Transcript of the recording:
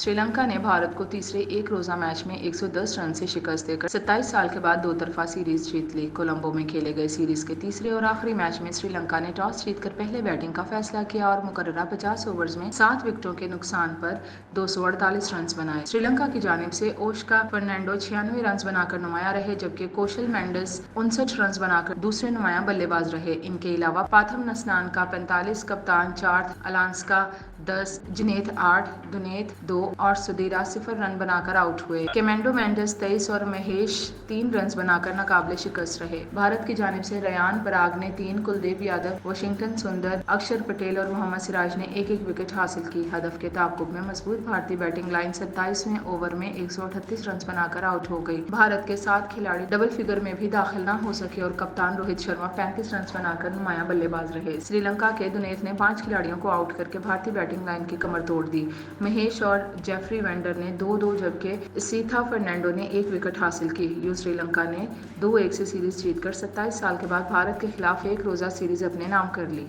श्रीलंका ने भारत को तीसरे एक रोजा मैच में 110 रन से शिकस्त देकर 27 साल के बाद दो तरफा सीरीज जीत ली। कोलंबो में खेले गए सीरीज के तीसरे और आखिरी मैच में श्रीलंका ने टॉस जीतकर पहले बैटिंग का फैसला किया और मुकर्ररा 50 ओवर्स में 7 विकेटों के नुकसान पर 248 रन बनाए। श्रीलंका की जानिब से ओस्कार फर्नांडो 96 रन बनाकर नुमाया रहे, जबकि कौशल मेंडिस 59 रन बनाकर दूसरे नुमाया बल्लेबाज रहे। इनके अलावा पाथम नसनान का 45, कप्तान 4, अलांस्का 10, जिनेत 8, दुनेत 2 और सुदीरा 0 रन बनाकर आउट हुए। केमेंडो मेंडिस 23 और महेश 3 रन बनाकर नाकाबिले शिकस्त रहे। भारत की जानिब से रयान पराग ने 3, कुलदीप यादव, वाशिंगटन सुंदर, अक्षर पटेल और मोहम्मद सिराज ने एक विकेट हासिल की। हदफ के ताक़ुब में मजबूत भारतीय बैटिंग लाइन 27वें ओवर में 138 रन बनाकर आउट हो गई। भारत के 7 खिलाड़ी डबल फिगर में भी दाखिल न हो सके और कप्तान रोहित शर्मा 35 रन बनाकर नुमाया बल्लेबाज रहे। श्रीलंका के दुनेत ने 5 खिलाड़ियों को आउट करके भारतीय बैटिंग लाइन की कमर तोड़ दी। महेश और जेफरी वेंडर ने 2-2, जबकि सीथा फर्नांडो ने 1 विकेट हासिल की। श्रीलंका ने 2-1 से सीरीज जीतकर 27 साल के बाद भारत के खिलाफ एक रोजा सीरीज अपने नाम कर ली।